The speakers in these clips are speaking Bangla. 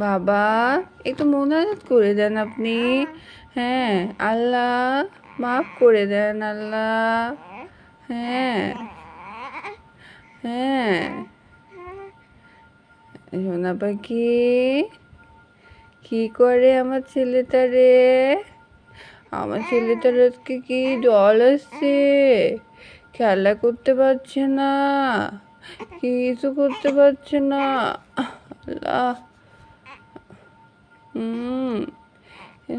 বাবা একটু মোনাজাত করে দেন আপনি। হ্যাঁ, আল্লাহ মাফ করে দেন আল্লাহ। হ্যাঁ, হ্যাঁ, সোনা পাখি কি করে আমার ছেলেটা রে? আমার ছেলেটার আজকে কি জল আসছে, খেলা করতে পারছে না, কিছু করতে পারছে না। আল্লাহ,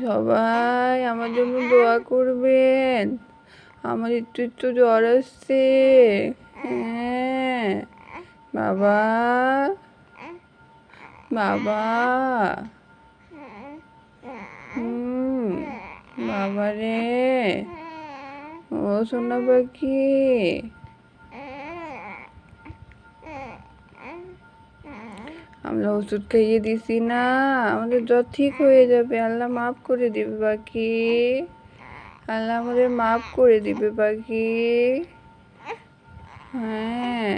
সবাই আমার জন্য দোয়া করবেন। আমার একটু একটু জ্বর আসছে। হ্যাঁ, বাবা, বাবা, বাবা রে, ও সোনা পাখি, আমরা ওষুধ খাইয়ে দিছি না, আমাদের জ্বর ঠিক হয়ে যাবে। আল্লাহ মাফ করে দিবে পাখি, আল্লাহ আমাদের মাফ করে দিবে পাখি। হ্যাঁ,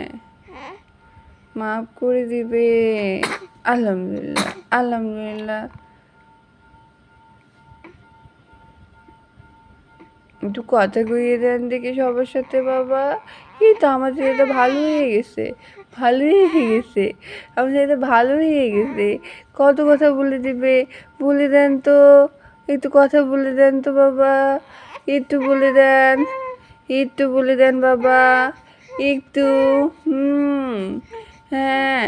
মাফ করে দিবে। আলহামদুলিল্লাহ, আলহামদুলিল্লাহ। একটু কথা কইয়ে দেন দেখি সবার সাথে বাবা। এই তো আমার ছেলেটা ভালো হয়ে গেছে, ভালো হয়ে গেছে, আমার ছেলেটা ভালো হয়ে গেছে। কত কথা বলে দিবে, বলে দেন তো, একটু কথা বলে দেন তো বাবা, একটু বলে দেন, একটু বলে দেন বাবা, একটু। হ্যাঁ,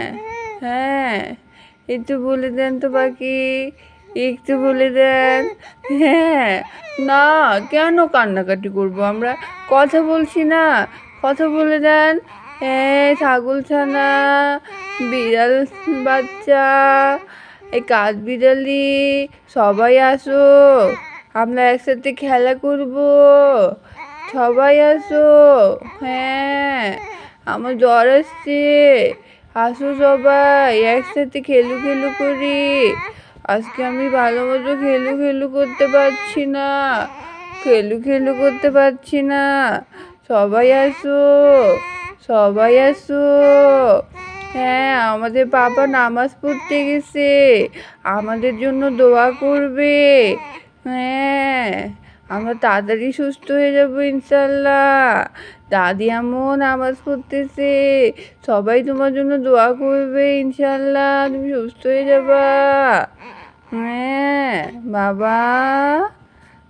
হ্যাঁ, একটু বলে দেন তো বাকি, একটু বলে দেন। হ্যাঁ, না কেন কান্নাকাটি করবো আমরা, কথা বলছি না, কথা বলে দেন। ছাগল ছানা, বিড়াল বাচ্চা, এই কাঠ বিড়ালি, সবাই আসো, আমরা একসাথে খেলা করব, সবাই আসো। হ্যাঁ, আমার জ্বর আসছে, আসো সবাই একসাথে খেলু খেলু করি। আজকে আমি ভালো মতো খেলু খেলু করতে পারছি না, খেলু খেলু করতে পারছি না। সবাই আসো, সবাই আসো। হ্যাঁ, আমাদের বাবা নামাজ পড়তে গেছে, আমাদের জন্য দোয়া করবে। হ্যাঁ, আমরা তাড়াতাড়ি সুস্থ হয়ে যাবো ইনশাল্লাহ। দাদি আম্মু নামাজ পড়তেছে, সবাই তোমার জন্য দোয়া করবে ইনশাল্লাহ, তুমি সুস্থ হয়ে যাবা। হ্যাঁ বাবা,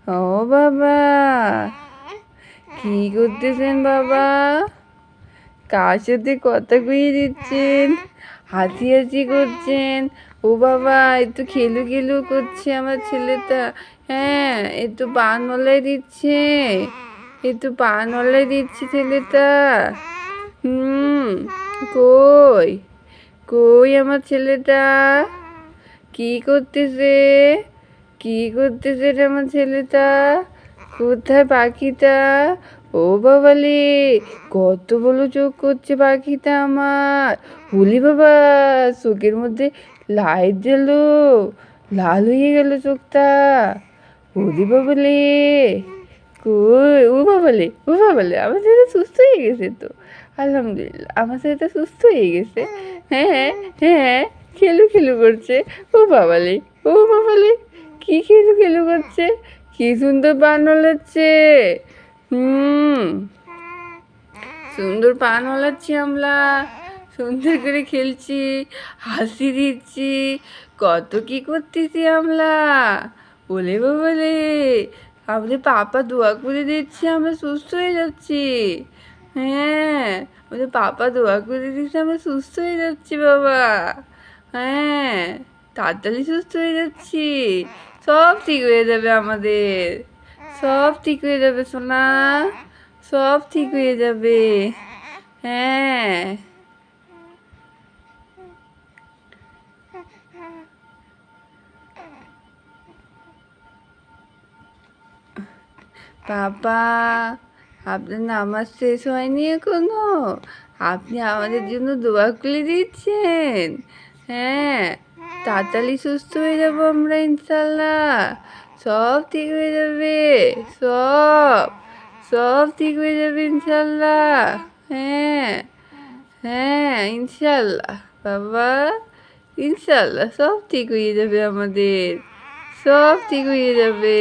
ও বাবা, কি করতেছেন বাবা? কার সাথে কথা কইয়ে দিচ্ছেন, হাসি হাসি করছেন? ও বাবা, একটু খেলু খেলু করছে আমার ছেলেটা। হ্যাঁ, একটু পা নলাই দিচ্ছে, একটু পা নলাই দিচ্ছে ছেলেটা। কই, কই আমার ছেলেটা? কি করতেছে, কি করতেছে রে আমার ছেলেটা? কোথায় পাখিটা? ও বাবালে, কত বড় চোখ করছে পাখিটা আমার। বলি বাবা, চোখের মধ্যে লাইট দিল, লাল হয়ে গেল চোখটা। বলি বাবালে, কই, ও বাবালে, ও বাবালে, আমার ছেলেটা সুস্থ হয়ে গেছে তো। আলহামদুলিল্লাহ, আমার ছেলেটা সুস্থ হয়ে গেছে। হ্যাঁ, হ্যাঁ, খেলু খেলু করছে। ও বাবালে, ও বাবালে, কি খেলু খেলু করছে, কি সুন্দর পান হলাচ্ছে। সুন্দর পান হলাচ্ছি আমরা, সুন্দর করে খেলছি, হাসি দিচ্ছি, কত কি করতেছি আমরা। বলে বলে আমাদের পাপা দোয়া করে দিচ্ছে, আমরা সুস্থ হয়ে যাচ্ছি। হ্যাঁ, আমাদের পাপা দোয়া করে দিচ্ছে, আমরা সুস্থ হয়ে যাচ্ছি বাবা। হ্যাঁ, তাড়াতাড়ি সুস্থ হয়ে যাচ্ছি, সব ঠিক হয়ে যাবে আমাদের, সব ঠিক হয়ে যাবে সোনা, সব ঠিক হয়ে যাবে। হ্যাঁ, বাবা, আপনার নামাজ শেষ হয়নি এখনো, আপনি আমাদের জন্য দোয়া করে দিচ্ছেন। হ্যাঁ, তাড়াতাড়ি সুস্থ হয়ে যাবো আমরা ইনশাল্লাহ, সব ঠিক হয়ে যাবে, সব, সব ঠিক হয়ে যাবে ইনশাল্লাহ। হ্যাঁ, হ্যাঁ ইনশাল্লাহ বাবা, ইনশাল্লাহ সব ঠিক হয়ে যাবে আমাদের, সব ঠিক হয়ে যাবে।